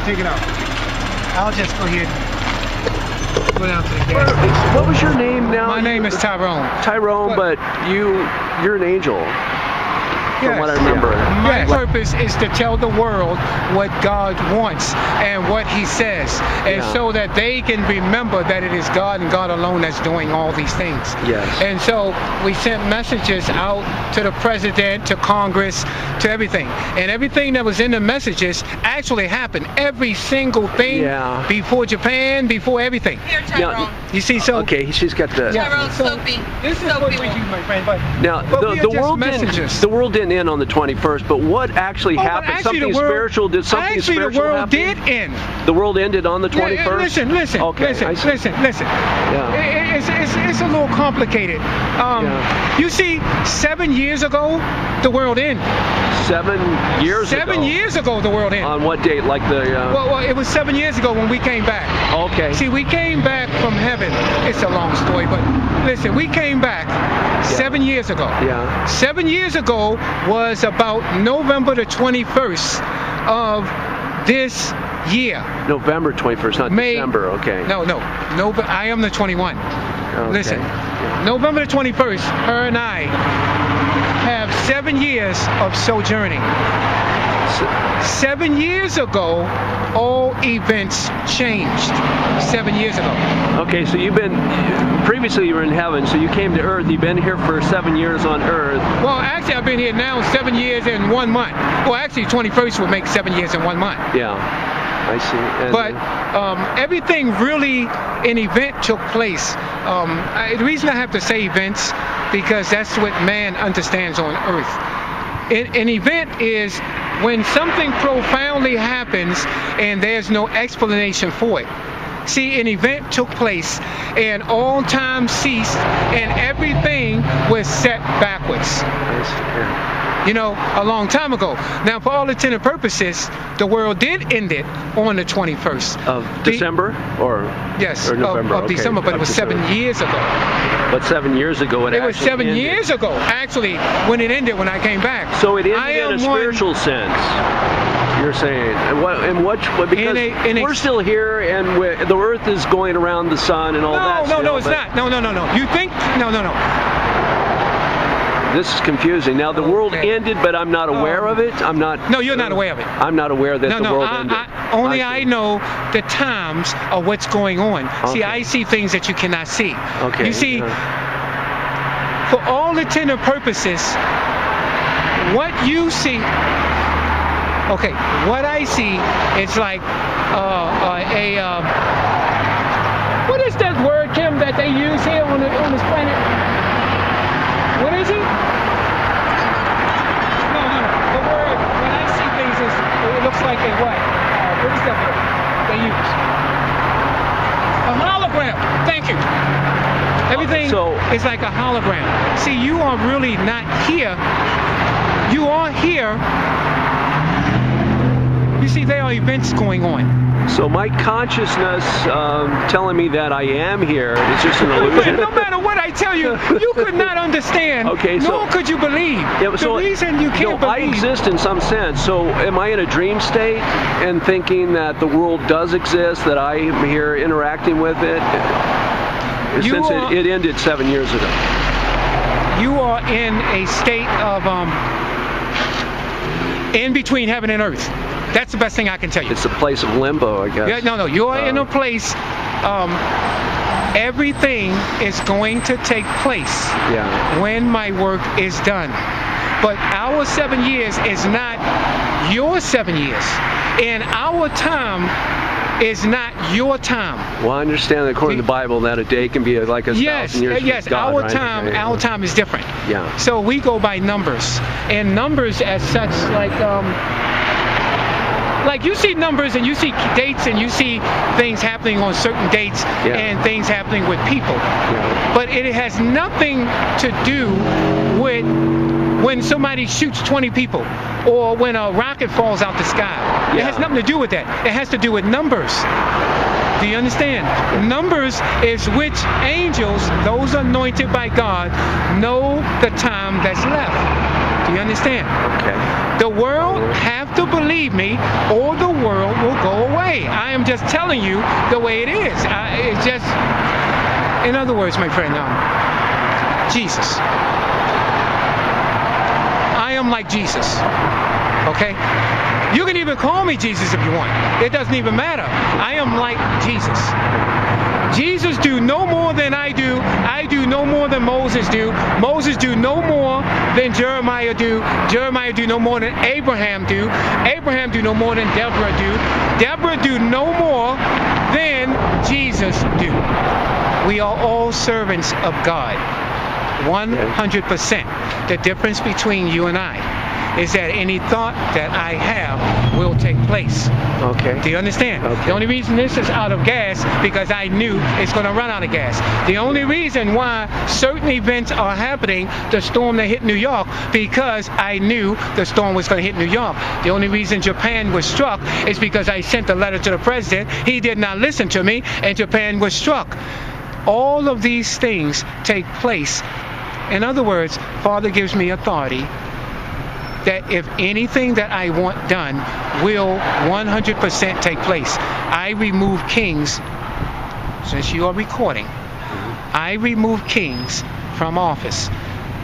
take it out. I'll just go ahead and go down to the gas. What was your name now? My name is Tyrone. Tyrone, but you're an angel. From what I remember. My purpose is to tell the world what God wants and what He says, and so that they can remember that it is God and God alone that's doing all these things. Yes. And so we sent messages out to the president, to Congress, to everything, and everything that was in the messages actually happened. Every single thing before Japan, before everything. Here, Tyrone. Now, you see, so okay, she's got the Tyrone, Soapy. This is what we do, my friend. But now the world didn't end on the 21st, but what actually happened? Actually, something spiritual? Did something spiritual the world happen? did end. The world ended on the 21st? Listen. Okay, listen. Yeah. It's a little complicated. You see, 7 years ago, the world ended. 7 years ago? 7 years ago, the world ended. On what date? Like the... Well, it was 7 years ago when we came back. Okay. See, we came back from heaven. It's a long story, but listen, we came back 7 years ago. Yeah. 7 years ago was about November the 21st of this year. November 21st, not December, okay. No, I am the 21. Okay. Listen, November the 21st, her and I have 7 years of sojourning. 7 years ago, all events changed. 7 years ago. Okay, so previously you were in heaven, so you came to earth. You've been here for 7 years on earth. Well, actually, I've been here now 7 years and 1 month. Well, actually, 21st would make 7 years and 1 month. Yeah, I see. And but everything really, an event took place. The reason I have to say events, because that's what man understands on earth. An event is when something profoundly happens and there's no explanation for it. See, an event took place and all time ceased and everything was set backwards. You know, a long time ago. Now, for all intents and purposes, the world did end it on the 21st. Of December? Yes, or November. Of December, but it was 7 years ago. But 7 years ago it was 7 years ago, actually, when it ended, when I came back. So it ended in a spiritual sense, you're saying. Because we're still here and the earth is going around the sun and all that. No, it's not. No. You think, no. This is confusing. Now, the world ended, but I'm not aware of it? No, you're not aware of it. I'm not aware that the world ended. I know the times of what's going on. Okay. See, I see things that you cannot see. Okay. You see, for all intents and purposes, what you see, what I see is like what is that word, Kim, that they use here on this planet? What is it? No. The word, when I see things, it looks like a what? What is that word they use? A hologram. Thank you. Everything is like a hologram. See, you are really not here. You are here. You see, there are events going on. So my consciousness telling me that I am here is just an illusion. No matter what I tell you, you could not understand, nor could you believe. The reason you can't believe... I exist in some sense, so am I in a dream state and thinking that the world does exist, that I am here interacting with it? Since it ended 7 years ago. You are in a state of in between heaven and earth. That's the best thing I can tell you. It's a place of limbo, I guess. Yeah, no. You're in a place. Everything is going to take place when my work is done. But our 7 years is not your 7 years. And our time is not your time. Well, I understand that according to the Bible that a day can be like 1,000 years. Yes, God, our time, our time is different. Yeah. So we go by numbers, and numbers as such, like you see numbers and you see dates and you see things happening on certain dates and things happening with people. Yeah. But it has nothing to do with when somebody shoots 20 people or when a rocket falls out the sky. It has nothing to do with that. It has to do with numbers. Do you understand? Numbers is which angels, those anointed by God, know the time that's left. Do you understand? Okay. The world have to believe me, or the world will go away. I am just telling you the way it is. It's just, in other words, my friend, Jesus. I am like Jesus. Okay? You can even call me Jesus if you want. It doesn't even matter. I am like Jesus. Jesus do no more than I do. I do no more than Moses do. Moses do no more than Jeremiah do. Jeremiah do no more than Abraham do. Abraham do no more than Deborah do. Deborah do no more than Jesus do. We are all servants of God. 100%. The difference between you and I is that any thought that I have will take place. Okay. Do you understand? Okay. The only reason this is out of gas because I knew it's going to run out of gas. The only reason why certain events are happening, the storm that hit New York, because I knew the storm was going to hit New York. The only reason Japan was struck is because I sent a letter to the president. He did not listen to me, and Japan was struck. All of these things take place. In other words, Father gives me authority that if anything that I want done will 100% take place. I remove kings, since you are recording, I remove kings from office.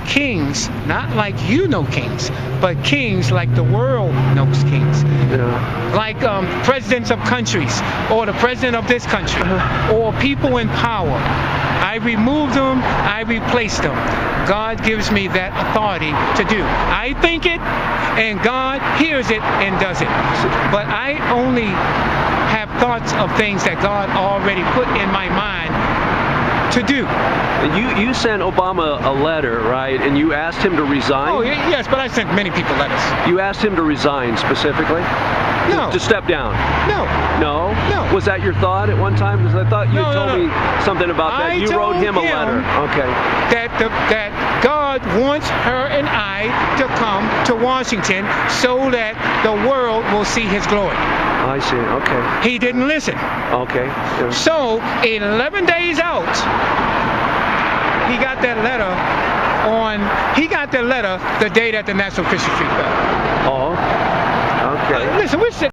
Kings, not like you know kings, but kings like the world knows kings. Yeah. Like presidents of countries, or the president of this country, or people in power. I remove them, I replace them. God gives me that authority to do. I think it, and God hears it and does it. But I only have thoughts of things that God already put in my mind to do. You sent Obama a letter, right? And you asked him to resign? Oh, yes, but I sent many people letters. You asked him to resign specifically? No. To step down? No. No? No. Was that your thought at one time? Because I thought you told me something about that. You wrote him a letter. Okay. That God wants her and I to come to Washington so that the world will see His glory. I see. Okay. He didn't listen. Okay. Yeah. So 11 days out, he got that letter the day that the National Christian Street fell. Oh. Okay. Listen, we're sitting